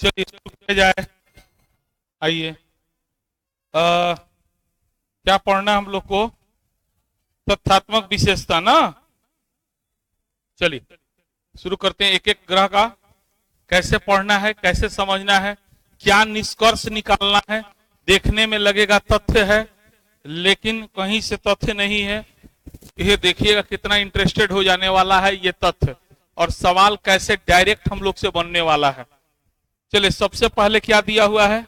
चलिए शुरू किया जाए। आइए, क्या पढ़ना है हम लोग को? तथ्यात्मक विशेषता ना। चलिए शुरू करते हैं। एक एक ग्रह का कैसे पढ़ना है, कैसे समझना है, क्या निष्कर्ष निकालना है। देखने में लगेगा तथ्य है, लेकिन कहीं से तथ्य नहीं है। ये देखिएगा कितना इंटरेस्टेड हो जाने वाला है ये तथ्य, और सवाल कैसे डायरेक्ट हम लोग से बनने वाला है। चलिए, सबसे पहले क्या दिया हुआ है?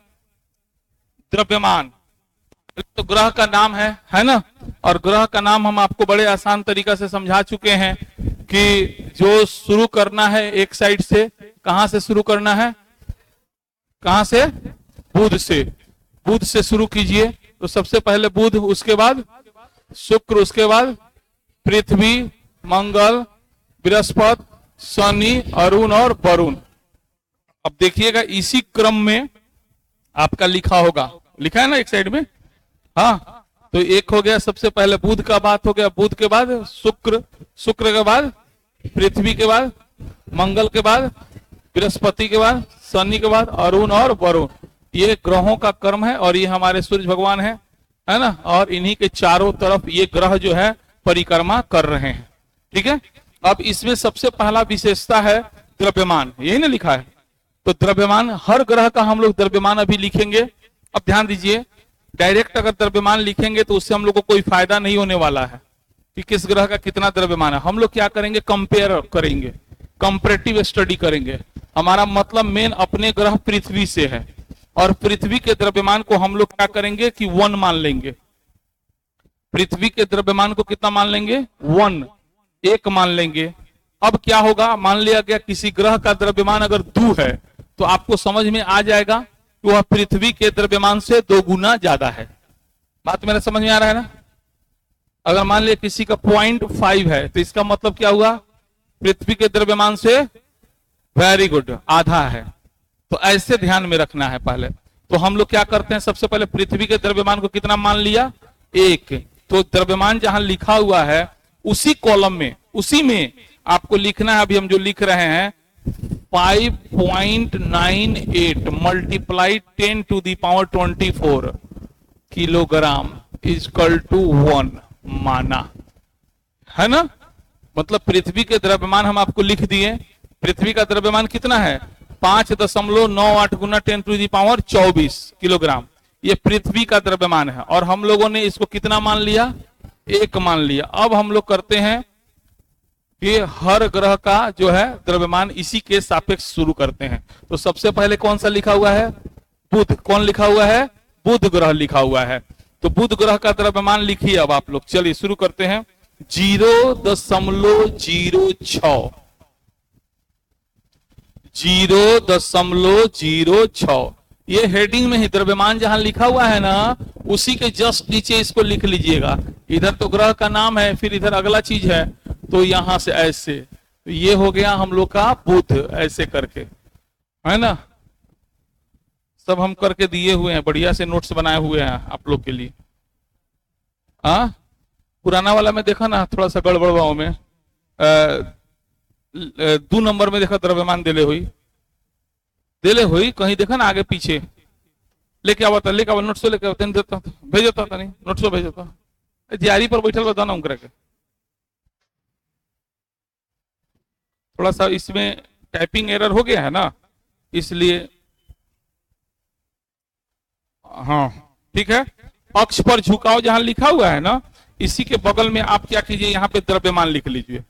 द्रव्यमान। तो ग्रह का नाम है ना। और ग्रह का नाम हम आपको बड़े आसान तरीका से समझा चुके हैं कि जो शुरू करना है एक साइड से, कहां से शुरू करना है? कहां से? बुध से। बुध से शुरू कीजिए। तो सबसे पहले बुध, उसके बाद शुक्र, उसके बाद पृथ्वी, मंगल, बृहस्पति, शनि, अरुण और वरुण। अब देखिएगा इसी क्रम में आपका लिखा होगा, लिखा है ना एक साइड में। हाँ, तो एक हो गया, सबसे पहले बुध का बात हो गया, बुध के बाद शुक्र, शुक्र के बाद पृथ्वी, के बाद मंगल, के बाद बृहस्पति, के बाद शनि, के बाद अरुण और वरुण। ये ग्रहों का क्रम है और ये हमारे सूर्य भगवान है ना। और इन्हीं के चारों तरफ ये ग्रह जो है परिक्रमा कर रहे हैं। ठीक है। अब इसमें सबसे पहला विशेषता है द्रव्यमान, यही ना लिखा है। तो द्रव्यमान, हर ग्रह का हम लोग द्रव्यमान अभी लिखेंगे। अब ध्यान दीजिए, डायरेक्ट अगर द्रव्यमान लिखेंगे तो उससे हम लोग को कोई फायदा नहीं होने वाला है कि किस ग्रह का कितना द्रव्यमान है। हम लोग क्या करेंगे? कंपेयर करेंगे, कंपैरेटिव स्टडी करेंगे। हमारा मतलब मेन अपने ग्रह पृथ्वी से है, और पृथ्वी के द्रव्यमान को हम लोग क्या करेंगे कि 1 मान लेंगे। पृथ्वी के द्रव्यमान को कितना मान लेंगे? 1, 1 मान लेंगे। अब क्या होगा? मान लिया गया किसी ग्रह का द्रव्यमान अगर 2 है, तो आपको समझ में आ जाएगा कि वह पृथ्वी के द्रव्यमान से 2 गुना ज्यादा है। बात मेरा समझ में आ रहा है ना। अगर मान लिया किसी का 0.5 है, तो इसका मतलब क्या हुआ? पृथ्वी के द्रव्यमान से, वेरी गुड, आधा है। तो ऐसे ध्यान में रखना है पहले। तो हम लोग क्या करते हैं, सबसे पहले पृथ्वी के द्रव्यमान को कितना मान लिया? 1। तो द्रव्यमान जहां लिखा हुआ है उसी कॉलम में, उसी में आपको लिखना है। अभी हम जो लिख रहे हैं 5.98 मल्टीप्लाई 10⁻24 किलोग्राम इक्वल टू 1 माना है ना। मतलब पृथ्वी के द्रव्यमान हम आपको लिख दिए। पृथ्वी का द्रव्यमान कितना है? 5.98 गुना 10⁻24 किलोग्राम। ये पृथ्वी का द्रव्यमान है, और हम लोगों ने इसको कितना मान लिया? 1 मान लिया। अब हम लोग करते हैं कि हर ग्रह का जो है द्रव्यमान इसी के सापेक्ष शुरू करते हैं। तो सबसे पहले कौन सा लिखा हुआ है? बुध। कौन लिखा हुआ है? बुध ग्रह लिखा हुआ है। तो बुध ग्रह का द्रव्यमान लिखिए अब आप लोग। चलिए शुरू करते हैं। 0.06, 0.06। ये हेडिंग में ही द्रव्यमान जहां लिखा हुआ है ना, उसी के जस्ट नीचे इसको लिख लीजिएगा। इधर तो ग्रह का नाम है, फिर इधर अगला चीज है, तो यहां से ऐसे। तो ये हो गया हम लोग का बुध, ऐसे करके, है ना। सब हम करके दिए हुए हैं, बढ़िया से नोट्स बनाए हुए हैं आप लोग के लिए। पुराना वाला में देखा ना, थोड़ा सा गड़बड़वाओं में 2 नंबर में देखा द्रव्यमान दिले हुई कहीं देखा ना, आगे पीछे लेके आवता, लेके आवा नोट्स लेके आवता, देता भेज देता था, नहीं नोट्स भेज देता। जारी पर बैठल बता ना उनकरा के। थोड़ा सा इसमें टाइपिंग एरर हो गया है ना, इसलिए। हाँ ठीक है। अक्ष पर झुकाव जहां लिखा हुआ है ना, इसी के बगल में आप क्या कीजिए, यहाँ पे द्रव्यमान लिख लीजिए।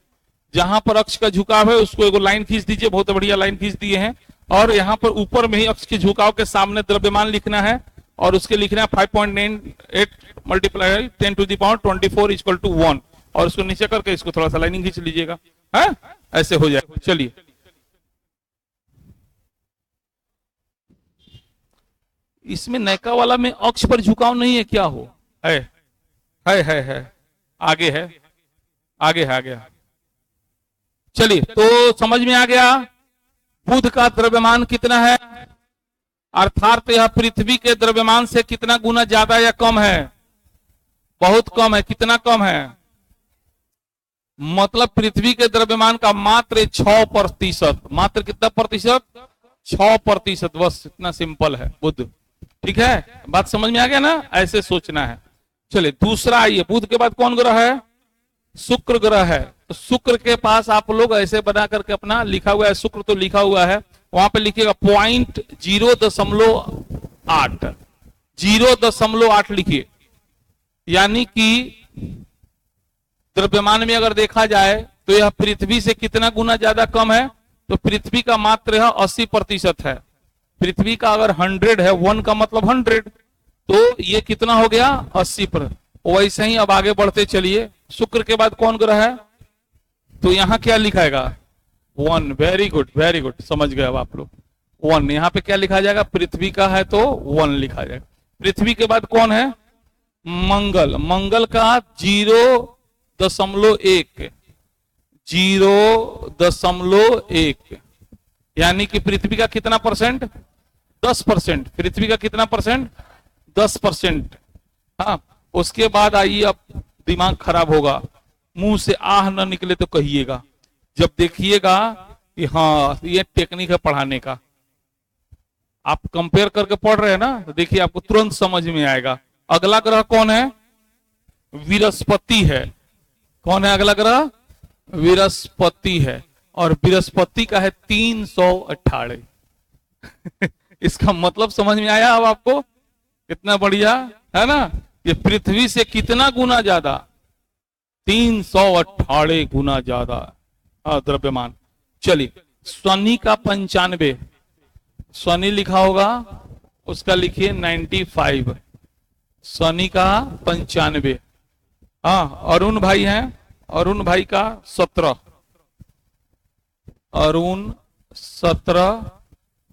जहां पर अक्ष का झुकाव है उसको एगो लाइन खींच दीजिए, बहुत बढ़िया लाइन खींच दिए हैं। और यहाँ पर ऊपर में ही अक्ष के झुकाव के सामने द्रव्यमान लिखना है, और उसके लिखना है 5.98 मल्टीप्लाई 10⁻24 इक्वल टू 1, और उसको नीचे करके इसको थोड़ा सा लाइनिंग खींच लीजिएगा, है ऐसे हो जाएगा। चलिए, इसमें नैका वाला में अक्ष पर झुकाव नहीं है, क्या हो? है आगे है, आगे है, आगे है। चलिए, तो समझ में आ गया बुध का द्रव्यमान कितना है, अर्थात यह पृथ्वी के द्रव्यमान से कितना गुना ज्यादा या कम है? बहुत कम है। कितना कम है? मतलब पृथ्वी के द्रव्यमान का मात्र 6%। मात्र कितना प्रतिशत? 6%, बस इतना सिंपल है बुध। ठीक है, बात समझ में आ गया ना, ऐसे सोचना है। चलिए दूसरा आइए, बुध के बाद कौन ग्रह है? शुक्र ग्रह है। तो शुक्र के पास आप लोग ऐसे बना करके अपना लिखा हुआ है, शुक्र तो लिखा हुआ है, वहां पे लिखिएगा 0.8 0.8 लिखिए। यानी कि द्रव्यमान में अगर देखा जाए तो यह पृथ्वी से कितना गुना ज्यादा कम है? तो पृथ्वी का मात्र यह 80% है। पृथ्वी का अगर 100 है, 1 का मतलब 100, तो ये कितना हो गया? 80%। वैसे ही अब आगे बढ़ते चलिए, शुक्र के बाद कौन ग्रह है? तो यहां क्या लिखाएगा? 1। वेरी गुड, वेरी गुड, समझ गए अब आप लोग। 1 यहाँ पे क्या लिखा जाएगा? पृथ्वी का है तो 1 लिखा जाएगा। पृथ्वी के बाद कौन है? मंगल। मंगल का 0.1 0.1, यानी कि पृथ्वी का कितना परसेंट? 10%। पृथ्वी का कितना परसेंट? 10%। हाँ, उसके बाद आइए, अब दिमाग खराब होगा, मुंह से आह न निकले तो कहिएगा जब देखिएगा कि हाँ ये टेक्निक है पढ़ाने का। आप कंपेयर करके पढ़ रहे हैं ना, तो देखिए आपको तुरंत समझ में आएगा। अगला ग्रह कौन है? बृहस्पति है। कौन है अगला ग्रह? बृहस्पति है। और बृहस्पति का है 318। इसका मतलब समझ में आया अब आपको? कितना बढ़िया है ना। ये पृथ्वी से कितना गुना ज्यादा? 318 गुना ज्यादा द्रव्यमान। चलिए, शनि का 95, शनि लिखा होगा, उसका लिखिए 95। शनि का 95। हाँ, अरुण भाई हैं, अरुण भाई का 17, अरुण 17।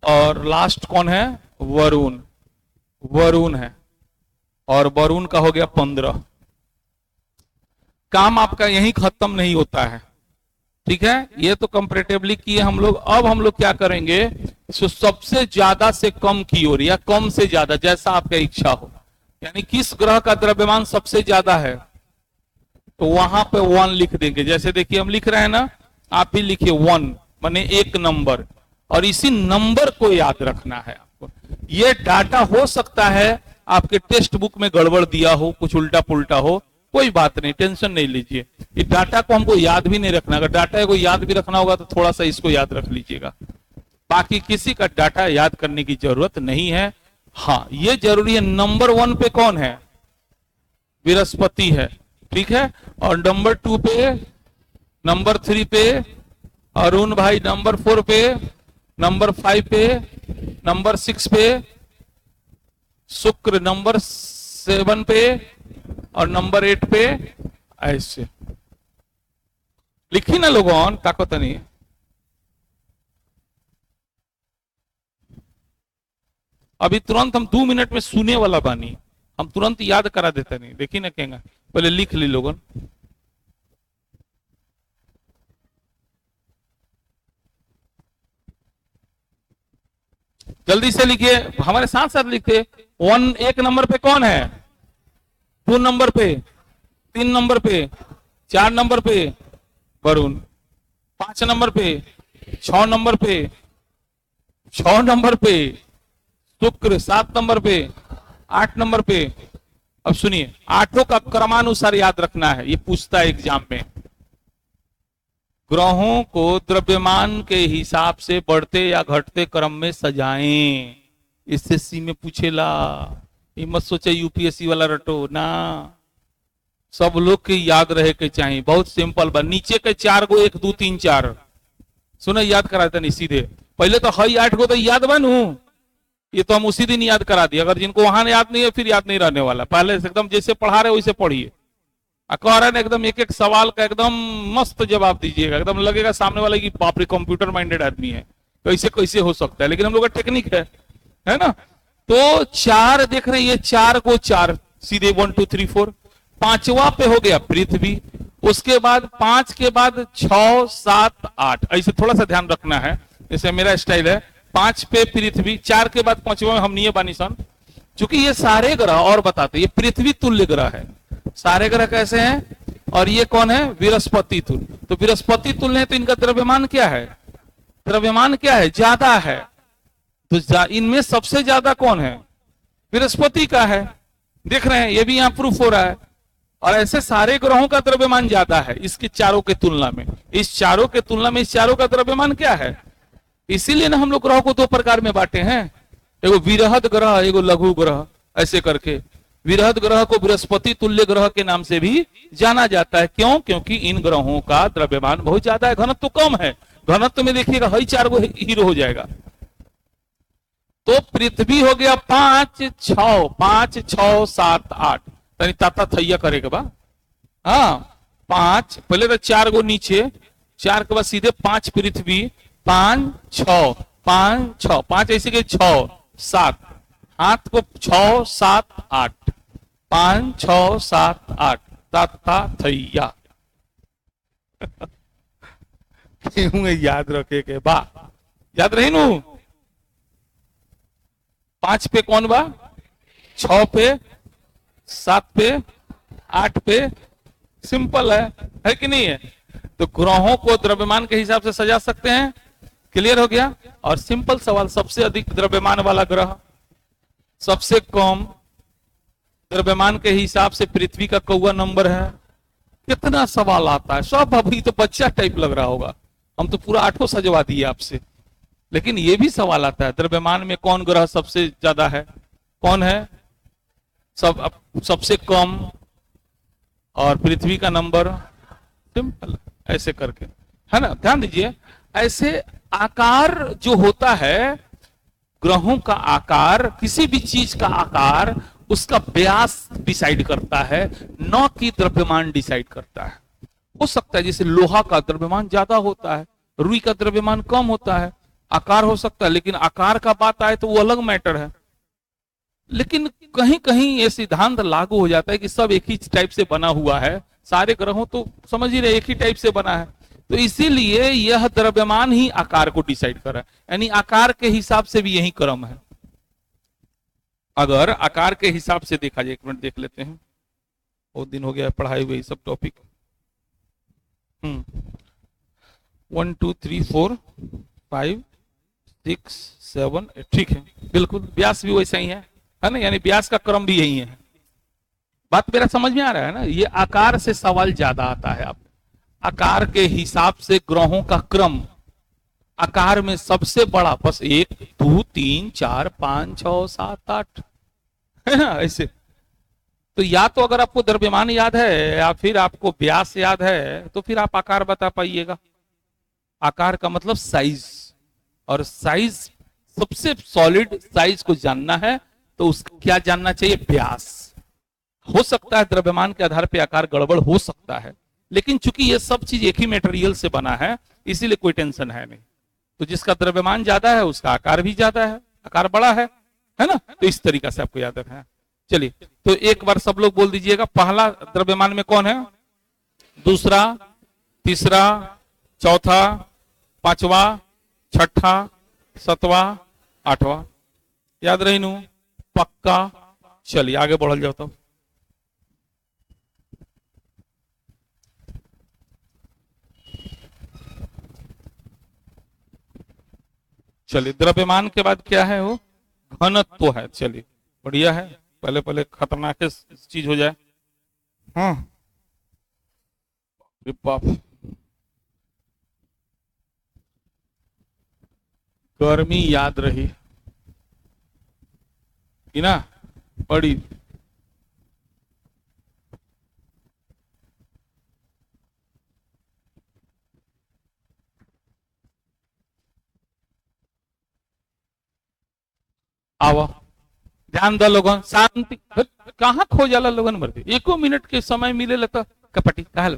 और लास्ट कौन है? वरुण। वरुण है, और वरुण का हो गया 15। काम आपका यही खत्म नहीं होता है। ठीक है, ये तो कंपैरेटिवली किए हम लोग। अब हम लोग क्या करेंगे? तो सबसे ज्यादा से कम की ओर, या कम से ज्यादा, जैसा आपका इच्छा हो। यानी किस ग्रह का द्रव्यमान सबसे ज्यादा है, तो वहां पे 1 लिख देंगे। जैसे देखिए हम लिख रहे हैं ना, आप भी लिखिए 1, माने 1 नंबर। और इसी नंबर को याद रखना है आपको। ये डाटा हो सकता है आपके टेक्स्ट बुक में गड़बड़ दिया हो, कुछ उल्टा पुल्टा हो, कोई बात नहीं, टेंशन नहीं लीजिए। इस डाटा को हमको याद भी नहीं रखना। अगर डाटा को याद भी रखना होगा तो थोड़ा सा इसको याद रख लीजिएगा। बाकी किसी का डाटा याद करने की जरूरत नहीं है। हाँ, ये जरूरी है। नंबर 1 पे कौन है? बृहस्पति है। ठीक है, और नंबर 2 पे, नंबर 3 पे अरुण भाई, नंबर 4 पे, नंबर 5 पे, नंबर 6 पे शुक्र, नंबर 7 पे, और नंबर 8 पे। ऐसे लिखी ना लोगों, ताकत नहीं। अभी तुरंत हम 2 मिनट में सुने वाला बानी, हम तुरंत याद करा देते नहीं। देखी ना कहेंगे, पहले लिख ली लोगों। जल्दी से लिखिए, हमारे साथ साथ लिखते। 1 नंबर पे कौन है? 2 नंबर पे, 3 नंबर पे, 4 नंबर पे वरुण, 5 नंबर पे, 6 नंबर पे, 6 नंबर पे शुक्र, 7 नंबर पे, 8 नंबर पे। अब सुनिए, 8 का क्रमानुसार याद रखना है, ये पूछता है एग्जाम में। ग्रहों को द्रव्यमान के हिसाब से बढ़ते या घटते क्रम में सजाएं। एसएससी में पूछेला, ये मत सोचे यूपीएससी वाला रटो ना। सब लोग के याद रहे के चाहिए, बहुत सिंपल बा। नीचे के 4 गो 1 2 3 4 सुनो, याद कराते नहीं सीधे। पहले तो हई 8 गो तो याद बनू, ये तो हम उसी दिन याद करा दिए। अगर जिनको वहां याद नहीं है फिर याद नहीं रहने वाला। पहले से एकदम जैसे पढ़ा रहे वैसे पढ़िए। कह रहे हैं एकदम एक एक सवाल का एकदम मस्त जवाब दीजिएगा, एकदम लगेगा सामने वाले की बाप रे कंप्यूटर माइंडेड आदमी है, कैसे कैसे हो सकता है। लेकिन हम लोग का टेक्निक है ना। तो 4 देख रहे हैं, ये 4 को 4 सीधे 1 2 3 4। 5वां पे हो गया पृथ्वी, उसके बाद 5 के बाद 6 7 8, ऐसे थोड़ा सा ध्यान रखना है, जैसे मेरा स्टाइल है। 5 पे पृथ्वी, 4 के बाद 5वां में हम नहीं बानी सन। चूंकि ये सारे ग्रह और बताते, ये पृथ्वी तुल्य ग्रह है, सारे ग्रह कैसे हैं। और ये कौन है? बृहस्पति तुल्य। तो बृहस्पति तुल्य है, तो इनका द्रव्यमान क्या है? द्रव्यमान क्या है? ज्यादा है। तो इनमें सबसे ज्यादा कौन है? बृहस्पति का है। देख रहे हैं, ये भी यहां प्रूफ हो रहा है। और ऐसे सारे ग्रहों का द्रव्यमान ज्यादा है इसके चारों के तुलना में। इस चारों के तुलना में इस चारों का द्रव्यमान क्या है? इसीलिए ना हम लोग ग्रहों को दो प्रकार में बांटे हैं, एगो विरहद ग्रह, एगो लघु ग्रह, ऐसे करके। विरहद ग्रह को बृहस्पति तुल्य ग्रह के नाम से भी जाना जाता है। क्यों? क्योंकि इन ग्रहों का द्रव्यमान बहुत ज्यादा है, घनत्व कम है। घनत्व में देखिएगा हई 4 गो हीरो हो जाएगा। तो पृथ्वी हो गया 5 6 5 6 7 8, तनी ताता थैया करेगा बा। हाँ 5, पहले तो 4 गो नीचे, 4 के बाद सीधे 5 पृथ्वी, 5 6 5 6 5 ऐसे के 6 7, हाथ को 6 7 8, 5 6 7 8, ताता थैया। क्यों याद रखे के बा? याद रही नू? 5 पे कौन बा? 6 पे, 7 पे, 8 पे। सिंपल है कि नहीं है? तो ग्रहों को द्रव्यमान के हिसाब से सजा सकते हैं। क्लियर हो गया? और सिंपल सवाल, सबसे अधिक द्रव्यमान वाला ग्रह, सबसे कम द्रव्यमान के हिसाब से पृथ्वी का कौवा नंबर है। कितना सवाल आता है सब। अभी तो बच्चा टाइप लग रहा होगा, हम तो पूरा 8 सजवा दिए आपसे। लेकिन ये भी सवाल आता है, द्रव्यमान में कौन ग्रह सबसे ज्यादा है? कौन है सबसे कम? और पृथ्वी का नंबर। सिंपल, ऐसे करके, है ना? ध्यान दीजिए, ऐसे आकार जो होता है, ग्रहों का आकार, किसी भी चीज का आकार उसका व्यास डिसाइड करता है, न कि द्रव्यमान डिसाइड करता है। हो सकता है जैसे लोहा का द्रव्यमान ज्यादा होता है, रुई का द्रव्यमान कम होता है, आकार हो सकता है। लेकिन आकार का बात आए तो वो अलग मैटर है। लेकिन कहीं कहीं ये सिद्धांत लागू हो जाता है कि सब एक ही टाइप से बना हुआ है, सारे ग्रहों तो समझ ही रहे एक ही टाइप से बना है, तो इसीलिए यह द्रव्यमान ही आकार को डिसाइड कर रहा है। यानी आकार के हिसाब से भी यही क्रम है। अगर आकार के हिसाब से देखा जाए, 1 मिनट देख लेते हैं, बहुत दिन हो गया पढ़ाई हुई सब टॉपिक। 1 2 3 4 5 6 7 8, ठीक है, बिल्कुल। व्यास भी वैसा ही है ना? यानी व्यास का क्रम भी यही है। बात मेरा समझ में आ रहा है ना? ये आकार से सवाल ज्यादा आता है। आप आकार के हिसाब से ग्रहों का क्रम, आकार में सबसे बड़ा बस 1 2 3 4 5 6 7 8, है ना? ऐसे तो या तो अगर आपको द्रव्यमान याद है या फिर आपको व्यास याद है तो फिर आप आकार बता पाइएगा। आकार का मतलब साइज, और साइज, सबसे सॉलिड साइज को जानना है तो उसका क्या जानना चाहिए? व्यास। हो सकता है द्रव्यमान के आधार पे आकार गड़बड़ हो सकता है, लेकिन चूंकि ये सब चीज एक ही मटेरियल से बना है इसीलिए कोई टेंशन है नहीं। तो जिसका द्रव्यमान ज्यादा है उसका आकार भी ज्यादा है, आकार बड़ा है ना? तो इस तरीका से आपको याद रखना है। चलिए, तो एक बार सब लोग बोल दीजिएगा, पहला द्रव्यमान में कौन है? दूसरा, तीसरा, चौथा, पांचवा, छठा, 7वां, 8वां। याद रही नू? पक्का। चलिए आगे बढ़ल जाओ। तो चलिए, द्रव्यमान के बाद क्या है? वो घनत्व है। चलिए बढ़िया है, पहले पहले खतरनाक चीज हो जाए। हाँ बाप, गर्मी याद रही कि ना? बड़ी आवा, ध्यान दो लोगन, शांति। कहाँ खो जाला लोगन? मरते 1 मिनट के समय मिले तो कपटी कहल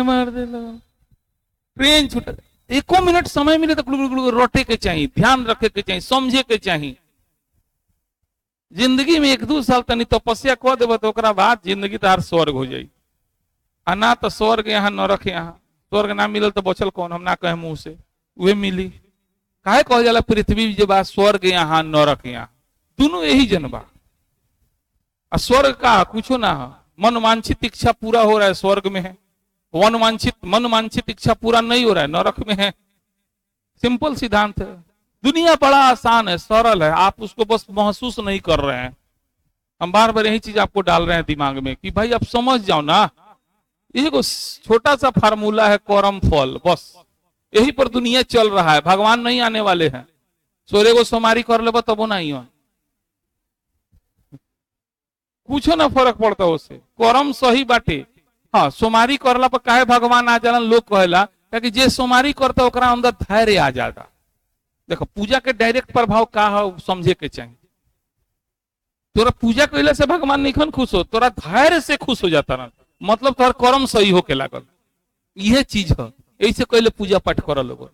मार दे लोगन। ट्रेन छूट, 1 मिनट समय मिले तो रोटे के चाहिए, ध्यान रखे के चाहिए, समझे के चाहिए। जिंदगी में 1-2 साल तनी तपस्या कह देव तो ओकरा बाद जिंदगी तार स्वर्ग हो जाई। ना तो स्वर्ग यहाँ नरक यहाँ। स्वर्ग ना मिलल तो बचल कौन? हम ना कहे मुंह से, वे मिली। काहे कहल जाला पृथ्वी जे बा स्वर्ग यहाँ नरक यहाँ, दोनों यही जनबा। स्वर्ग का कुछो ना है, मन वांछित इच्छा पूरा हो रहा है स्वर्ग में है, मन वांछित इच्छा पूरा नहीं हो रहा है नरक में है। सिंपल सिद्धांत है। दुनिया बड़ा आसान है, सरल है, आप उसको बस महसूस नहीं कर रहे हैं। हम बार बार यही चीज आपको डाल रहे हैं दिमाग में कि भाई आप समझ जाओ ना, ये छोटा सा फार्मूला है, कर्म फल, बस यही पर दुनिया चल रहा है। भगवान नहीं आने वाले हैं। सोरे को सोमारी कर ले तब नहीं हो, कुछ ना फर्क पड़ता उससे, कर्म सही बाटे। हाँ, सोमारी करला पर काहे भगवान आ जाला लोग कहेला, क्योंकि जे सोमारी करता ओकरा अंदर धैर्य आ जाता। देखो पूजा के डायरेक्ट प्रभाव का है समझे के चाहिए। तोरा पूजा कैला से भगवान नहीं खुश हो, तोरा धैर्य से खुश हो जाता ना, मतलब तोहर कर्म सही होके लागल। यह चीज है, ऐसे कैले पूजा पाठ कर लोग।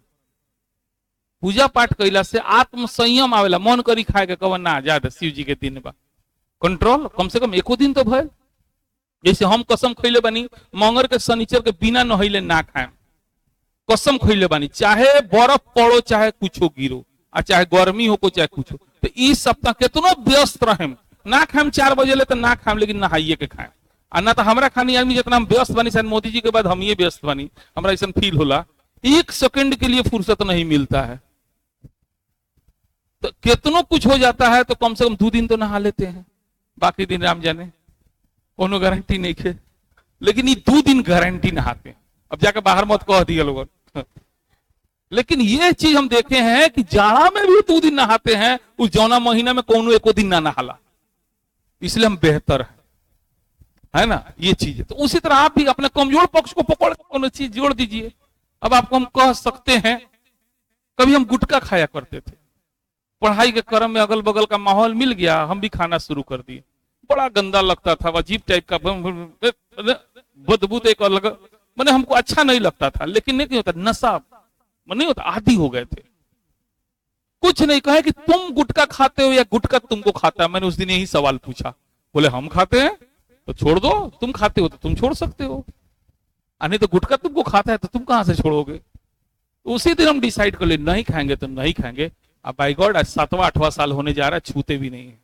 पूजा पाठ कैला से आत्म संयम आवेला, मन करी खाए के कवन ना ज्यादा शिव जी के दिन बा कंट्रोल, कम से कम एको दिन तो भय। जैसे हम कसम खैले बानी मंगर के शनिचर के बिना नहैले ना खाएं, कसम खैले बानी, चाहे बर्फ पड़ो चाहे कुछ गिरो, और चाहे गर्मी हो को चाहे कुछ हो। तो इस सप्ताह कितना व्यस्त रहे, ना खाएं 4 बजे ले तो ना खाएं, लेकिन नहाइए के खाएं। और ना तो हमारा खानी आदमी जितना हम व्यस्त बनी, शायद मोदी जी के बाद हम ये व्यस्त बनी, हमारा ऐसा फील होला, 1 सेकंड के लिए फुर्सत नहीं मिलता है। तो कितना कुछ हो जाता है, तो कम से कम 2 दिन तो नहा लेते हैं, बाकी दिन राम जाने, कोनो गारंटी नहीं है। लेकिन ये 2 दिन गारंटी नहाते हैं। अब जाके बाहर मत कह दिया लोगों। लेकिन ये चीज हम देखे हैं कि जाड़ा में भी 2 दिन नहाते हैं, उस जौना महीना में कोनो एको दिन ना नहाला, इसलिए हम बेहतर है ना, ये चीज है। तो उसी तरह आप भी अपने कमजोर पक्ष को पकड़ के कोनो चीज जोड़ दीजिए। अब आपको हम कह सकते हैं, कभी हम गुटखा खाया करते थे, पढ़ाई के क्रम में अगल बगल का माहौल मिल गया, हम भी खाना शुरू कर दिए। बड़ा गंदा लगता था, अजीब टाइप का बदबू एक अलग, मैंने हमको अच्छा नहीं लगता था। लेकिन नहीं होता, नशा नहीं होता, आदी हो गए थे। कुछ नहीं कहे कि तुम गुटखा खाते हो या गुटखा तुमको खाता है। मैंने उस दिन यही सवाल पूछा, बोले हम खाते हैं तो छोड़ दो, तुम खाते हो तो तुम छोड़ सकते हो, नहीं तो गुटखा तुमको खाता है तो तुम कहां से छोड़ोगे। उसी दिन हम डिसाइड कर ले, नहीं खाएंगे तो नहीं खाएंगे। अब बाय गॉड आज 7वां 8वां साल होने जा रहा है, छूते भी नहीं है।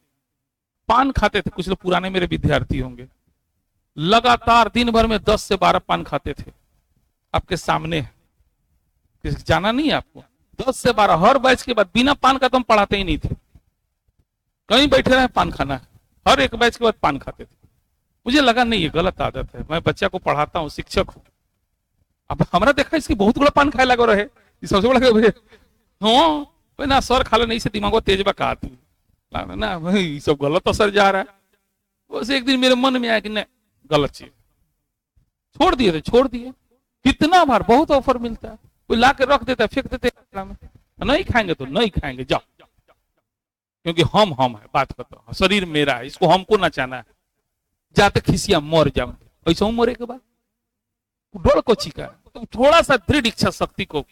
पान खाते थे, कुछ लोग पुराने मेरे विद्यार्थी होंगे, लगातार दिन भर में 10 से 12 पान खाते थे। आपके सामने जाना नहीं है आपको, 10 से 12 हर बैच के बाद। बिना पान का तो हम पढ़ाते ही नहीं थे, कहीं बैठे रहे पान खाना है, हर एक बैच के बाद पान खाते थे। मुझे लगा नहीं ये गलत आदत है, मैं बच्चा को पढ़ाता हूँ, शिक्षक हूँ। अब हमारा देखा इसकी बहुत बड़ा पान खाए लगा रहे, सबसे बड़ा हाँ ना सर खा लो, नहीं से दिमाग तेज बका ना भाई, सब गलत असर जा रहा है। बस एक दिन मेरे मन में आया कि नहीं गलत चीज, छोड़ दिए थे, छोड़ दिए। कितना बार बहुत ऑफर मिलता है, कोई ला के रख देता है, फेंक देते हैं, नहीं खाएंगे तो नहीं खाएंगे, जाओ, क्योंकि हम है, बात करता हूँ, शरीर मेरा है, इसको हमको नचाना है, जाते खिसिया मर जाऊं, ऐसा मरे के बाद डोल को चिका। तो थोड़ा सा दृढ़ इच्छा शक्ति को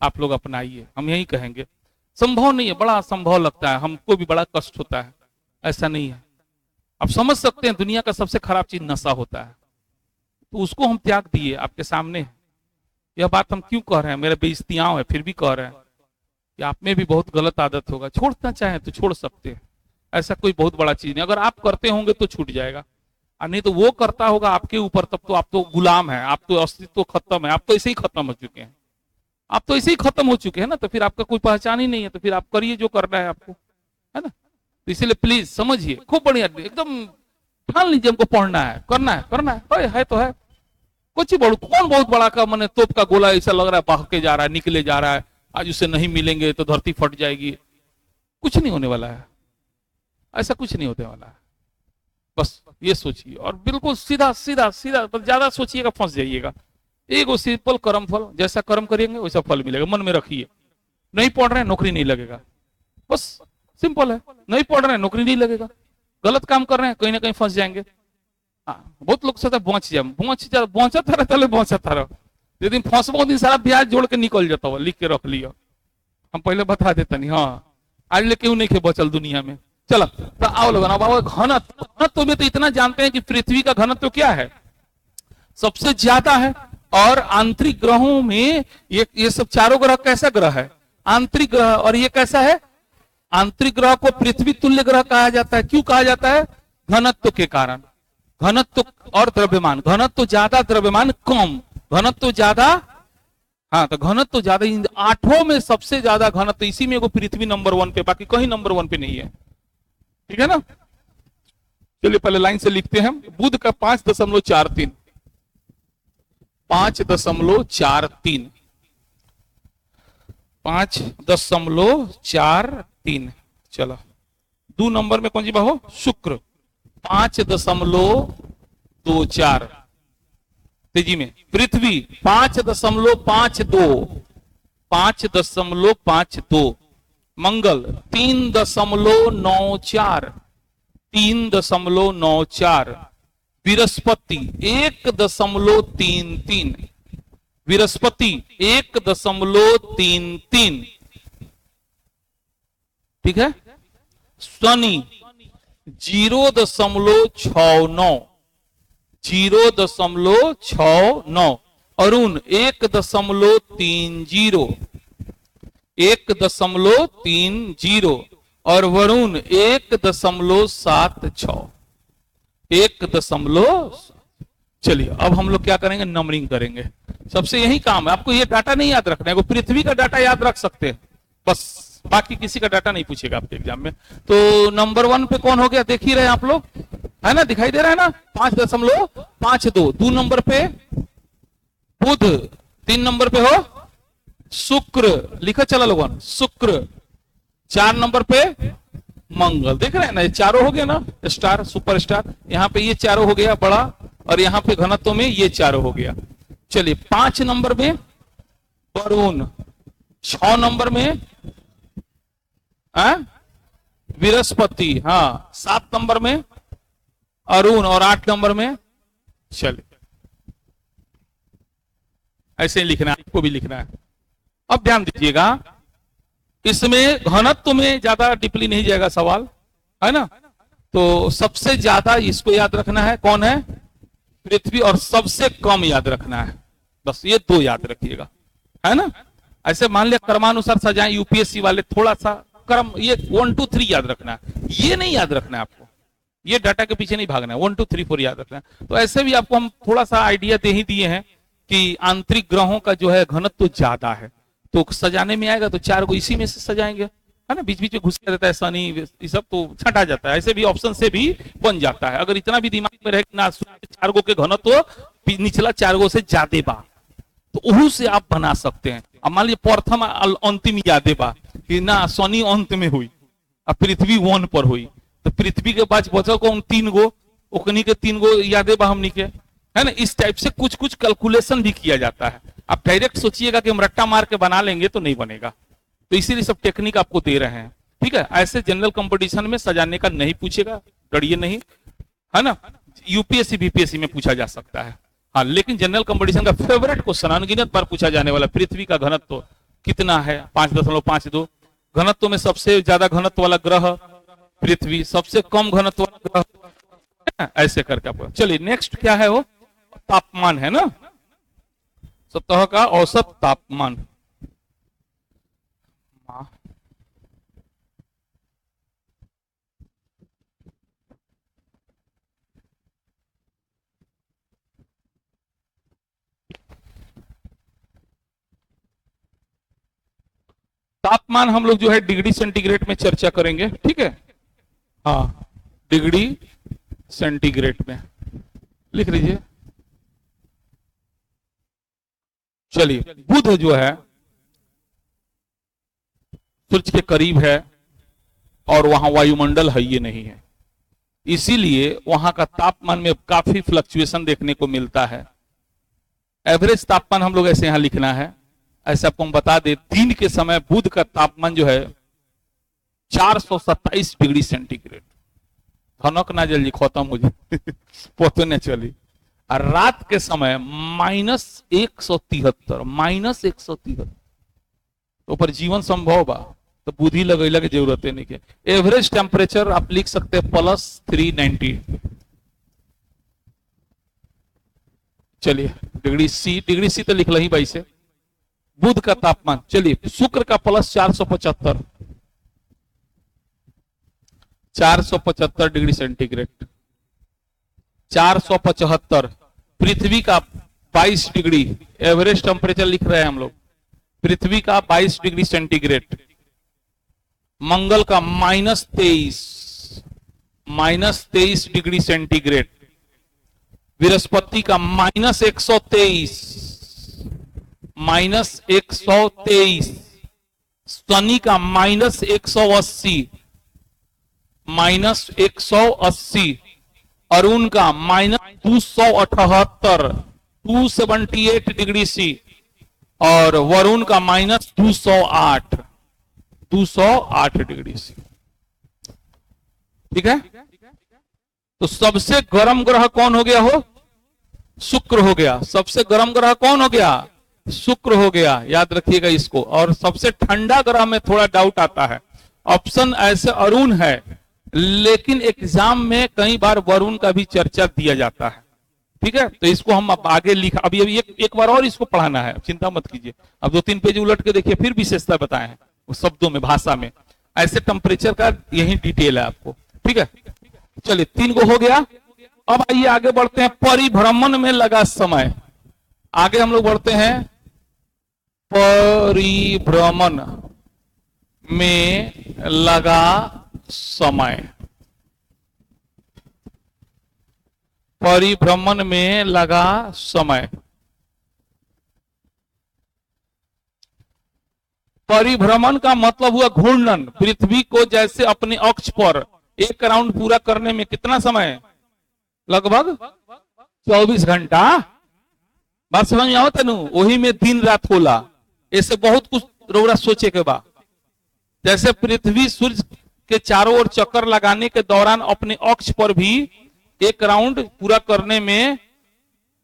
आप लोग अपनाइए, हम यही कहेंगे। संभव नहीं है, बड़ा असंभव लगता है, हमको भी बड़ा कष्ट होता है, ऐसा नहीं है। आप समझ सकते हैं दुनिया का सबसे खराब चीज नशा होता है, तो उसको हम त्याग दिए, आपके सामने है। यह बात हम क्यों कह रहे हैं, मेरे बेइज्जतियां है, फिर भी कह रहे हैं कि आप में भी बहुत गलत आदत होगा। छोड़ना चाहें तो छोड़ सकते हैं, ऐसा कोई बहुत बड़ा चीज नहीं। अगर आप करते होंगे तो छूट जाएगा, और नहीं तो वो करता होगा आपके ऊपर, तब तो आप तो गुलाम है, आप तो अस्तित्व खत्म है, आप तो ऐसे ही खत्म हो चुके हैं, आप तो ऐसे ही खत्म हो चुके हैं ना। तो फिर आपका कोई पहचान ही नहीं है, तो फिर आप करिए जो करना है आपको, है ना। तो इसीलिए प्लीज समझिए, खूब बढ़िया एकदम ठान लीजिए, हमको पढ़ना है, करना है, करना है तो है। कुछ बड़ू कौन बहुत बड़ा का मैंने तोप का गोला ऐसा लग रहा है, बह के जा रहा है, निकले जा रहा है, आज उसे नहीं मिलेंगे तो धरती फट जाएगी। कुछ नहीं होने वाला है, ऐसा कुछ नहीं होने वाला है। बस ये सोचिए, और बिल्कुल सीधा सीधा सीधा, पर ज्यादा सोचिएगा फंस जाइएगा। एक सिंपल कर्म फल, जैसा कर्म करेंगे वैसा फल मिलेगा, मन में रखिए। नहीं पढ़ रहे हैं नौकरी नहीं लगेगा, बस सिंपल है। नहीं पढ़ रहे हैं नौकरी नहीं लगेगा, गलत काम कर रहे हैं कहीं ना कहीं फंस जाएंगे। बहुत लोग सोचते बचा था यदि फंसबो दिन सारा ब्याज जोड़ के निकल जाता हो, लिख के रख लिया, हम पहले बता देते नहीं। हाँ आज ले क्यों नहीं खे बचल दुनिया में। चलो तो आओ लोग, घनत्व में तो इतना जानते हैं कि पृथ्वी का घनत्व क्या है, सबसे ज्यादा है। और आंतरिक ग्रहों में ये सब चारों ग्रह कैसा ग्रह है, आंतरिक ग्रह। और ये कैसा है, आंतरिक ग्रह को पृथ्वी तुल्य ग्रह कहा जाता है। क्यों कहा जाता है, घनत्व के कारण। घनत्व और द्रव्यमान, घनत्व ज्यादा द्रव्यमान कम, घनत्व ज्यादा, हाँ, तो घनत्व तो ज्यादा, आठों में सबसे ज्यादा घनत्व इसी में, पृथ्वी नंबर 1 पे, बाकी कहीं नंबर 1 पे नहीं है। ठीक है ना। चलिए पहले लाइन से लिखते हैं। बुध का 5.43, 5.43, 5.43। चलो 2 नंबर में कौन सी बाहो? शुक्र, 5.24। तेजी में पृथ्वी 5.52, 5.52। मंगल 3.94, 3.94। बृहस्पति 1.33, बृहस्पति 1.33। ठीक है। शनि 0.69, 0.69। अरुण 1.30, 1.30। और वरुण 1.76, 1. चलिए अब हम लोग क्या करेंगे? नंबरिंग करेंगे। सबसे यही काम है, आपको ये डाटा नहीं याद रखना है। पृथ्वी का डाटा याद रख सकते हैं बस, बाकी किसी का डाटा नहीं पूछेगा आपके एग्जाम में। तो नंबर 1 पे कौन हो गया? देख ही रहे हैं आप लोग, है ना, दिखाई दे रहा है ना, 5.52। 2 नंबर पे बुध, 3 नंबर पे हो शुक्र, लिखा चला लोगों, शुक्र। 4 नंबर पे मंगल। देख रहे हैं ना, ये चारों हो गया ना, स्टार, सुपर स्टार। यहाँ पे ये चारों हो गया बड़ा, और यहाँ पे घनत्व में ये चारों हो गया। चलिए 5 नंबर में वरुण, 6 नंबर में बृहस्पति, हाँ, 7 नंबर में अरुण, और 8 नंबर में, चलिए ऐसे ही लिखना है, आपको भी लिखना है। अब ध्यान दीजिएगा, इसमें घनत्व में ज्यादा डीपली नहीं जाएगा सवाल, है ना। तो सबसे ज्यादा इसको याद रखना है, कौन है? पृथ्वी। और सबसे कम याद रखना है, बस ये 2 याद रखिएगा, है ना। ऐसे मान लिया क्रमानुसार सजाएं, यूपीएससी वाले थोड़ा सा क्रम, ये 1 2 3 याद रखना है, ये नहीं याद रखना है आपको, ये डाटा के पीछे नहीं भागना है, 1 2 3 4 याद रखना है। तो ऐसे भी आपको हम थोड़ा सा आइडिया दे ही दिए हैं कि आंतरिक ग्रहों का जो है घनत्व तो ज्यादा है, तो सजाने में आएगा तो 4 को इसी में से सजाएंगे, है ना। बीच बीच में घुस रहता है शनि, ये सब तो छटा जाता है, ऐसे भी ऑप्शन से भी बन जाता है। अगर इतना भी दिमाग में रहे कि ना 4 गो के घनत्व निचला 4 गो से ज्यादा बा, तो उहू से आप बना सकते हैं। अब मान लीजिए प्रथम अंतिम यादे बा कि ना शनि अंत में हुई और पृथ्वी 1 पर हुई, तो पृथ्वी के बाद बचा कौन? 3 गो, ओकनी के 3 गो यादे बा हमनी के, है ना। इस टाइप से कुछ कुछ कैलकुलेशन भी किया जाता है। आप डायरेक्ट सोचिएगा कि हम रट्टा मार के बना लेंगे तो नहीं बनेगा, तो इसीलिए सब टेक्निक आपको दे रहे हैं। ठीक है, ऐसे जनरल कंपटीशन में सजाने का नहीं पूछेगा, डरिए नहीं, है ना। यूपीएससी बीपीएससी में पूछा जा सकता है, हाँ, लेकिन जनरल कंपटीशन का फेवरेट क्वेश्चन, अनगिनत बार पूछा जाने वाला, पृथ्वी का घनत्व कितना है? 5.52। घनत्व में सबसे ज्यादा घनत्व वाला ग्रह पृथ्वी, सबसे कम घनत्व वाला ग्रह, ऐसे करके आपको। चलिए नेक्स्ट क्या है? वो तापमान है ना, सतह का औसत तापमान। तापमान हम लोग जो है डिग्री सेंटीग्रेड में चर्चा करेंगे, ठीक है। हाँ, डिग्री सेंटीग्रेड में लिख लीजिए। चलिए बुध जो है सूर्य के करीब है और वहां वायुमंडल है ये नहीं है, इसीलिए वहां का तापमान में काफी फ्लक्चुएशन देखने को मिलता है। एवरेज तापमान हम लोग ऐसे यहां लिखना है, ऐसे आपको हम बता दे, दिन के समय बुध का तापमान जो है 427 डिग्री सेंटीग्रेड, धनक ना जल्दी खत्म हो जाए पतो न चली। और रात के समय -173, -173, तो पर जीवन संभव बा, तो बुद्धि लगैला की जरूरत नहीं है। एवरेज टेम्परेचर आप लिख सकते हैं +390। चलिए डिग्री सी तो लिख ली भाई से। बुध का तापमान, चलिए शुक्र का +475, 475 डिग्री सेंटीग्रेड, 475। पृथ्वी का 22 डिग्री, एवरेज टेम्परेचर लिख रहे हैं हम लोग, पृथ्वी का 22 डिग्री सेंटीग्रेड, मंगल का -23 डिग्री सेंटीग्रेड, बृहस्पति का -123, शनि का -180, अरुण का -278 डिग्री सी, और वरुण का -208 डिग्री सी। ठीक है, तो सबसे गर्म ग्रह कौन हो गया हो? शुक्र हो गया। सबसे गर्म ग्रह कौन हो गया? शुक्र हो गया, याद रखिएगा इसको। और सबसे ठंडा ग्रह में थोड़ा डाउट आता है, ऑप्शन ऐसे अरुण है, लेकिन एग्जाम में कई बार वरुण का भी चर्चा दिया जाता है। ठीक है, तो इसको हम अब आगे लिखा, अभी एक बार और इसको पढ़ाना है, चिंता मत कीजिए। अब 2-3 पेज उलट के देखिए, फिर विशेषता बताए हैं उस शब्दों में, भाषा में। ऐसे टेम्परेचर का यही डिटेल है आपको। ठीक है, चलिए 3 को हो गया। अब आइए आगे बढ़ते हैं, परिभ्रमण में लगा समय। आगे हम लोग बढ़ते हैं, परिभ्रमण में लगा समय। परिभ्रमण में लगा समय। परिभ्रमण का मतलब हुआ घूर्णन। पृथ्वी को जैसे अपने अक्ष पर एक राउंड पूरा करने में कितना समय? लगभग 24 घंटा। बात समझ में आओ तनु? वही में दिन रात होला। ऐसे बहुत कुछ रौरा सोचे के बाद, जैसे पृथ्वी सूर्य के चारों ओर चक्कर लगाने के दौरान अपने अक्ष पर भी एक राउंड पूरा करने में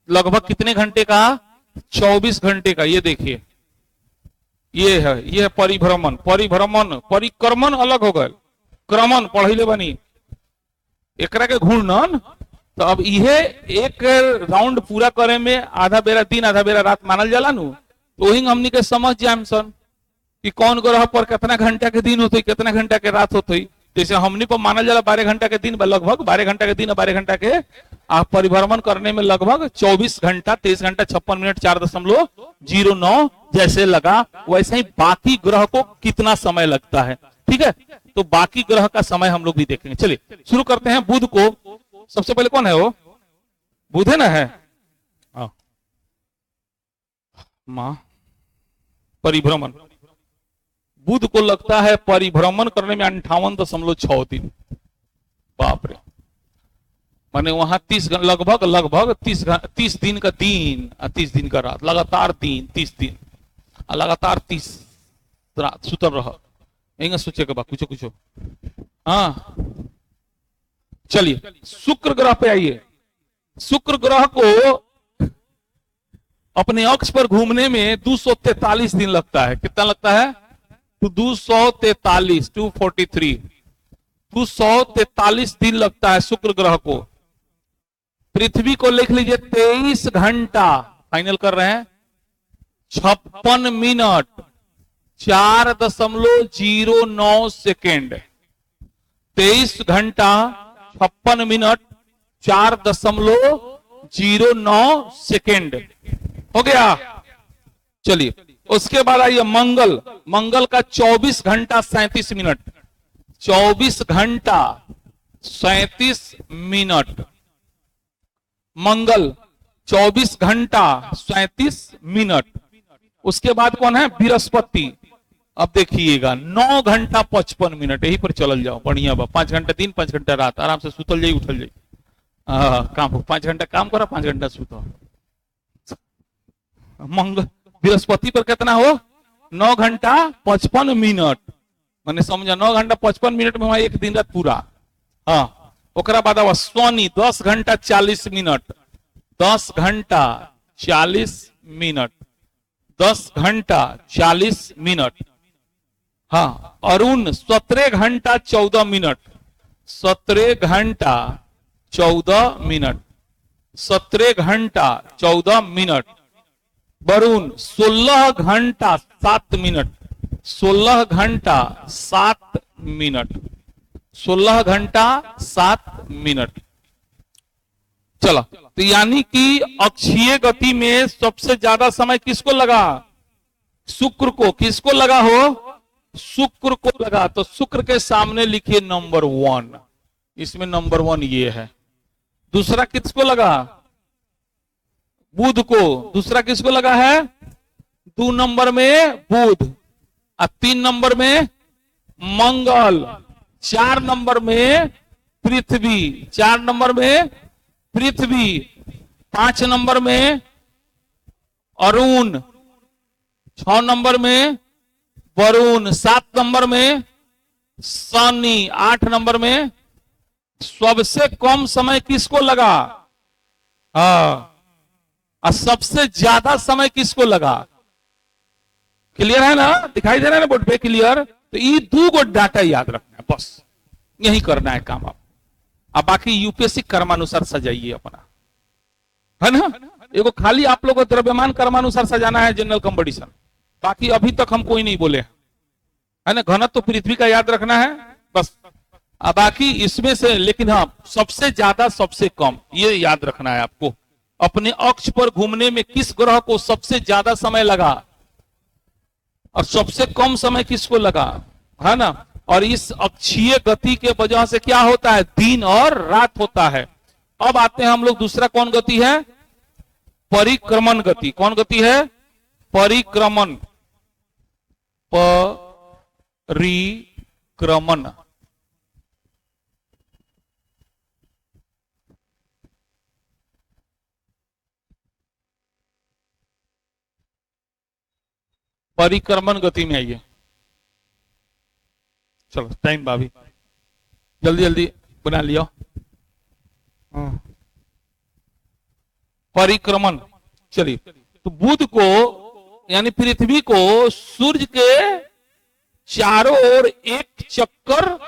लगभग कितने घंटे का? 24 घंटे का। ये देखिए, ये है परिभ्रमण। परिक्रमण अलग हो गए, क्रमण पढ़ले बनी, एकरा के घूर्णन। तो अब यह एक राउंड पूरा करे में आधा बेरा दिन आधा बेरा रात मानल जाला नु। तो वही हमनी के समझ जाए सन कि कौन ग्रह पर कितना घंटा के दिन होते, कितना घंटा के रात होते। जैसे हमनी पर मानल जाला 12 घंटा के दिन, लगभग 12 घंटा के दिन और 12 घंटा के परिभ्रमण करने में लगभग 24 घंटा 23 घंटा 56 मिनट 4.09 जैसे लगा, वैसे ही बाकी ग्रह को कितना समय लगता है। ठीक है, तो बाकी ग्रह का समय हम लोग भी देखेंगे। चलिए शुरू करते हैं। बुध को सबसे पहले कौन है? वो बुध है ना, है मां। परिभ्रमण, बुध को लगता है परिभ्रमण करने में 58.6 दिन। बाप रे, माने वहां 30 लगभग 30 दिन का दिन और 30 दिन का रात, लगातार 30 दिन और लगातार 30 रात सुतर रहा। यही सोचे के बाद कुछ हाँ। चलिए शुक्र ग्रह पे आइए। शुक्र ग्रह को अपने अक्ष पर घूमने में 243 दिन लगता है। कितना लगता है? 243 दिन लगता है शुक्र ग्रह को। पृथ्वी को लिख लीजिए 23 घंटा, फाइनल कर रहे हैं, 56 मिनट 4.09 सेकेंड। 23 घंटा 56 मिनट 4.09 सेकेंड हो गया। चलिए उसके बाद आइए मंगल। मंगल का 24 घंटा 37 मिनट, 24 घंटा 37 मिनट। मंगल 24 घंटा 37 मिनट। उसके बाद कौन है? बृहस्पति। अब देखिएगा 9 घंटा 55 मिनट। यही पर चल जाओ, बढ़िया बा। 5 घंटा दिन 5 घंटा रात, आराम से सुतल जाई उठल जाई। काम 5 घंटा काम करा, 5 घंटा सुतो। मंगल बृहस्पति पर कितना हो? 9 घंटा 55 मिनट। मैंने समझा 9 घंटा 55 मिनट में वहां एक दिन रात पूरा। हाँ, ओकरा बाद शनि 10 घंटा 40 मिनट। 10 घंटा 40 मिनट। 10 घंटा 40 मिनट। हाँ, अरुण 17 घंटा 14 मिनट। 17 घंटा 14 मिनट। 17 घंटा 14 मिनट। वरुण 16 घंटा 7 मिनट। 16 घंटा 7 मिनट। 16 घंटा 7 मिनट। चलो, तो यानी कि अक्षीय गति में सबसे ज्यादा समय किसको लगा? शुक्र को, किसको लगा हो, शुक्र को लगा, तो शुक्र के सामने लिखिए नंबर 1, इसमें नंबर 1 ये है। दूसरा किसको लगा, बुध को, दूसरा किसको लगा है, 2 नंबर में बुध, और 3 नंबर में मंगल, 4 नंबर में पृथ्वी, 4 नंबर में पृथ्वी, 5 नंबर में अरुण, 6 नंबर में वरुण, 7 नंबर में शनि, 8 नंबर में, सबसे कम समय किसको लगा, और सबसे ज्यादा समय किसको लगा। क्लियर है ना, दिखाई दे रहा है ना बोर्ड पे, क्लियर। तो ये 2 गो डाटा याद रखना है, बस यही करना है काम आप। अब बाकी यूपीएससी कर्मानुसार सजाइए अपना, है ना। एगो खाली आप लोगों को द्रव्यमान कर्मानुसार सजाना है जनरल कंपटीशन, बाकी अभी तक हम कोई नहीं बोले, है ना। घनत्व तो पृथ्वी का याद रखना है बस, अब बाकी इसमें से, लेकिन हाँ सबसे ज्यादा सबसे कम ये याद रखना है आपको। अपने अक्ष पर घूमने में किस ग्रह को सबसे ज्यादा समय लगा और सबसे कम समय किसको लगा, है ना। और इस अक्षीय गति के वजह से क्या होता है, दिन और रात होता है। अब आते हैं हम लोग, दूसरा कौन गति है, परिक्रमण गति। कौन गति है, परिक्रमण, परिक्रमण। परिक्रमण गति में आइए, चलो टाइम भाभी जल्दी जल्दी बना लियो। परिक्रमण, चलिए। तो बुध को यानी पृथ्वी को सूर्य के चारों ओर एक चक्कर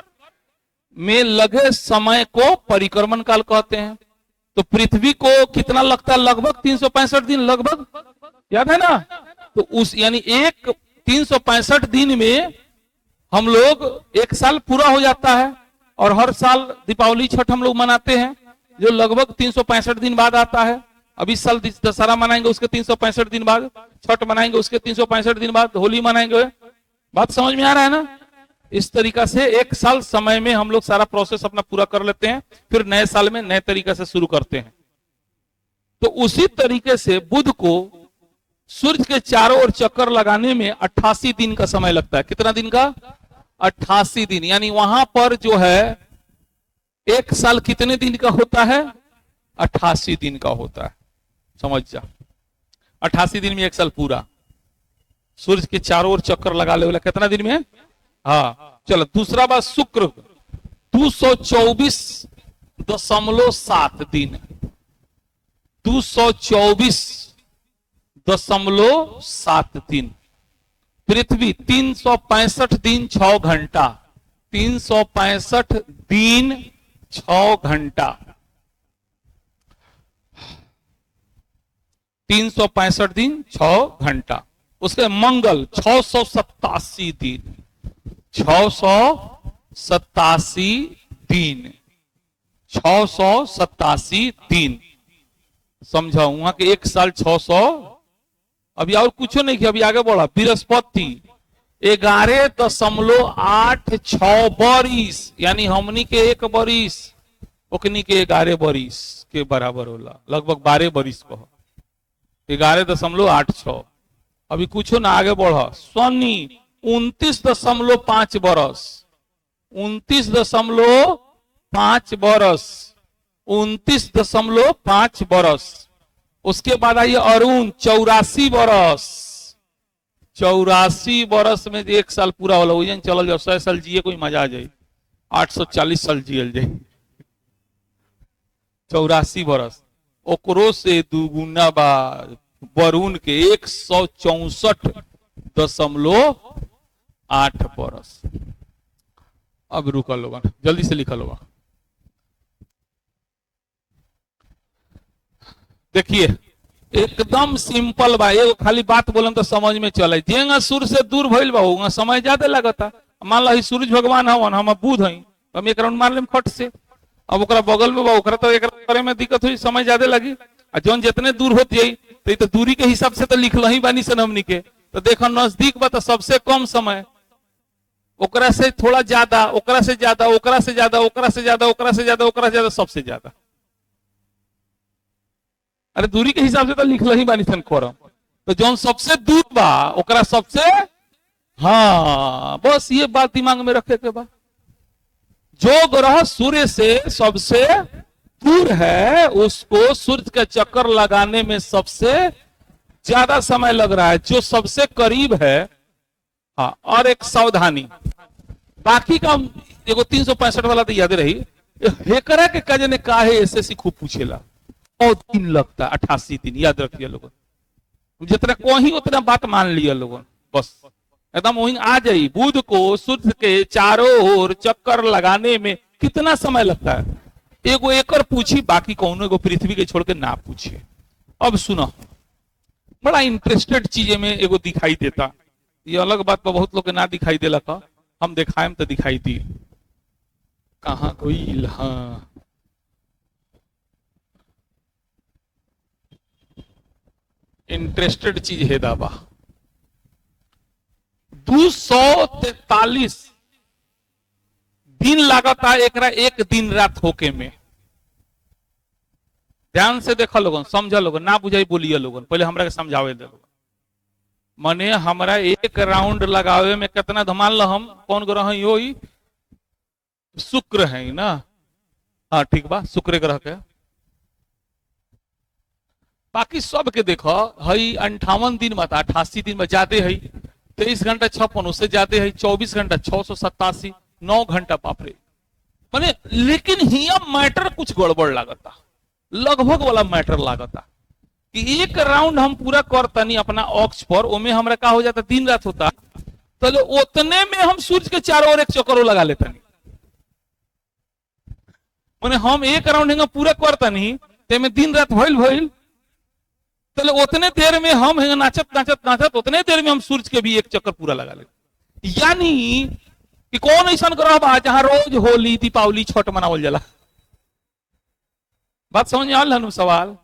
में लगे समय को परिक्रमण काल कहते हैं। तो पृथ्वी को कितना लगता है, लगभग 365 दिन, लगभग, याद है ना। तो उस यानी एक 365 दिन में हम लोग एक साल पूरा हो जाता है, और हर साल दीपावली छठ हम लोग मनाते हैं जो लगभग 365 दिन बाद आता है। अब इस साल दशहरा मनाएंगे उसके 365 दिन बाद, छठ मनाएंगे उसके 365 दिन बाद, होली मनाएंगे। बात समझ में आ रहा है ना। इस तरीका से एक साल समय में हम लोग सारा प्रोसेस अपना पूरा कर लेते हैं, फिर नए साल में नए तरीके से शुरू करते हैं। तो उसी तरीके से बुध को सूर्य के चारों ओर चक्कर लगाने में 88 दिन का समय लगता है। कितना दिन का, 88 दिन। यानी वहां पर जो है एक साल कितने दिन का होता है, 88 दिन का होता है। समझ जा, 88 दिन में एक साल पूरा सूर्य के चारों ओर चक्कर लगा ले, कितना दिन में। हाँ चलो, दूसरा बात शुक्र, 224.7 दिन, 224.7 दिन। पृथ्वी 365 दिन 6 घंटा, 365 दिन 6 घंटा, 365 दिन 6 घंटा। उसके मंगल 687 दिन, 687 दिन, 687 दिन। समझाओ, वहां के एक साल 600। अभी और कुछ नहीं किया, अभी आगे बढ़ा। बृहस्पति 11.86 बरिस, यानी हमनी के 1 बरिस ओकनी के 11 बरिस के बराबर होला, लगभग 12 बरिस को 11.86। अभी कुछ ना आगे बढ़ा। शनि 29.5 बरस, 29.5 बरस, 29.5 बरस। उसके बाद आइए अरुण 84 बरस, 84 बरस में एक साल पूरा होला। उजन चल जाओ, 100 साल जिए कोई मजा आ जाए, 840 साल जियल जाए। 84 बरस। ओकरो से दुगुना बाद वरुण के 164.8 बरस। अब रुका लोग, जल्दी से लिखा लोग। देखिए एकदम सिंपल बा, एगो खाली बात बोलम तो समझ में चले। जेंगा सूर्य से दूर भइल बा उहाँ समय ज्यादा लगता। मान लो सूरज भगवान हवन, हम बुध हई, हम एक राउंड मार लेम खट से। अब ओकरा बगल में बा, ओकरा तो एक करे में दिक्कत हुई, समय ज्यादा लगी। और जौन जितने दूर होत जाई तो दूरी के हिसाब से तो लिखल ही बानी सन हमनी के। तो देखो नजदीक बा तो सबसे कम समय, ओकरा से थोड़ा ज्यादा, ओकरा से ज्यादा, ओकरा से ज्यादा, ओकरा से ज्यादा, ओकरा से ज्यादा, ओकरा से ज्यादा, सबसे ज्यादा। अरे दूरी के हिसाब से तो लिखल ही बानी सन कोरम, तो जो सबसे दूर बा ओकरा सबसे, हाँ बस ये बात दिमाग में रखे के बा। जो ग्रह सूर्य से सबसे दूर है उसको सूर्य का चक्कर लगाने में सबसे ज्यादा समय लग रहा है। जो सबसे करीब है, हाँ, और एक सावधानी, बाकी का एगो 365 वाला तो याद रही, हेकरा के काजे ने काहे एसएससी खूब पूछेला, और दिन लगता 88 दिन, याद रखिए लोगों, जितना कोई उतना बात मान लिया लोगों, बस एकदम वही आ जाई। बुध को सूर्य के चारों ओर चक्कर लगाने में कितना समय लगता है, एगो एकर पूछी, बाकी कौन एगो पृथ्वी के छोड़ के ना पूछिए। अब सुनो, बड़ा इंटरेस्टेड चीजें में एगो दिखाई देता, ये अलग बात पर बहुत लोग के ना दिखाई देला का, हम दिखाएम तो दिखाई दी कहाँ कोई। हाँ, इंटरेस्टेड चीज है दाबा। 243 दिन लागता एकरा एक दिन रात होके में। ध्यान से देखा लोगन, समझा लोगन, ना बुझाई बोलिए लोगन, पहले हमरा के समझावे दे लोगन। मने हमरा एक राउंड लगावे में कितना धमाल ला, हम कौन ग्रह है, यो ही शुक्र है ना, हाँ ठीक बा, शुक्र ग्रह के। बाकी सब के देखो हई 58 दिन में, 88 दिन में जाते है, 23 घंटा 56, उससे जाते है 24 घंटा 687, 9 घंटा, बाप रे। माने लेकिन हिया मैटर कुछ गड़बड़ लागता, लगभग वाला मैटर लागता कि एक राउंड हम पूरा करतनी अपना ऑक्स पर, ओमे हमरा का हो जाता, दिन रात होता, तो उतने में हम सूर्य के चारों ओर एक चक्कर लगा लेता नहीं। माने हम एक राउंड पूरा करतनी, ते में दिन रात भइल, तो उतने देर में हम नाचत नाचत नाचत, उतने देर में हम सूर्य के भी एक चक्कर पूरा लगा लेते। यानी कि कौन ऐसा ग्रह बा जहां रोज होली, दीपावली, छठ मनावल जाला? बात समझ में आल सवाल?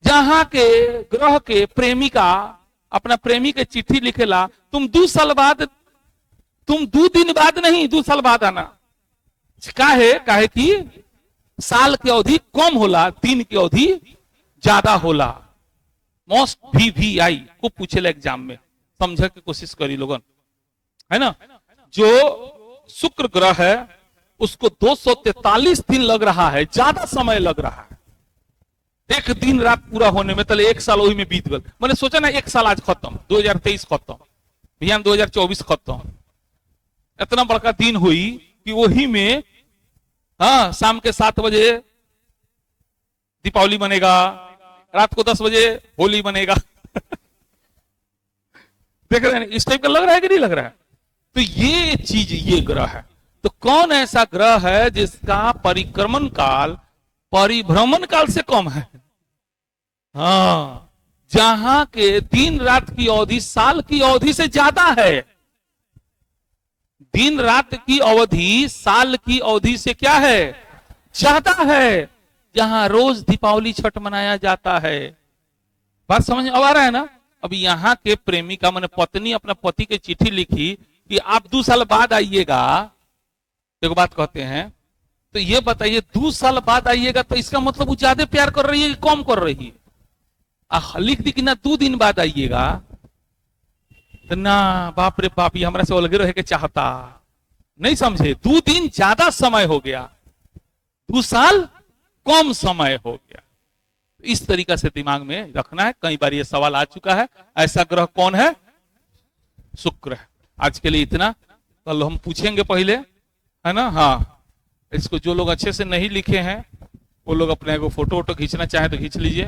जहां के ग्रह के प्रेमिका अपना प्रेमी के चिट्ठी लिखेला, तुम 2 साल बाद, तुम 2 दिन बाद नहीं, 2 साल बाद आना। काहे कि साल की अवधि कम होला, दिन की अवधि ज्यादा होला। मोस्ट VVI को पूछेला एग्जाम में, समझे की कोशिश करी लोगन, है ना। जो शुक्र ग्रह है उसको 243 दिन लग रहा है, ज्यादा समय लग रहा है एक दिन रात पूरा होने में। तले 1 साल वही में बीत गल। मैंने सोचा ना 1 साल आज खत्म, 2023 खत्म, भैया 2024 खत्म। इतना बड़का दिन हुई कि वही में, हाँ, शाम के 7 बजे दीपावली बनेगा, रात को 10 बजे होली बनेगा। देख रहे हैं इस टाइप का लग रहा है कि नहीं लग रहा है? तो ये चीज, ये ग्रह है। तो कौन ऐसा ग्रह है जिसका परिक्रमण काल परिभ्रमण काल से कम है? हाँ, जहां के दिन रात की अवधि साल की अवधि से ज्यादा है। दिन रात की अवधि साल की अवधि से क्या है? ज्यादा है। जहां रोज दीपावली, छठ मनाया जाता है। बात समझ में आ रहा है ना? अब यहाँ के प्रेमिका मैंने पत्नी अपना पति के चिट्ठी लिखी कि आप 2 साल बाद आइएगा, एक बात कहते हैं, तो ये बताइए 2 साल बाद आइएगा तो इसका मतलब वो ज्यादा प्यार कर रही है कि कम कर रही है? लिख दी कि ना 2 दिन बाद आइएगा, तो ना बाप रे बाप, ये हमारे से अलगे रहे के चाहता, नहीं समझे। 2 दिन ज्यादा समय हो गया, 2 साल कम समय हो गया। इस तरीका से दिमाग में रखना है। कई बार ये सवाल आ चुका है, ऐसा ग्रह कौन है? शुक्र है। आज के लिए इतना, कल हम पूछेंगे पहले, है ना। हाँ, इसको जो लोग अच्छे से नहीं लिखे हैं वो लोग अपने को फोटो वोटो खींचना चाहे तो खींच लीजिए।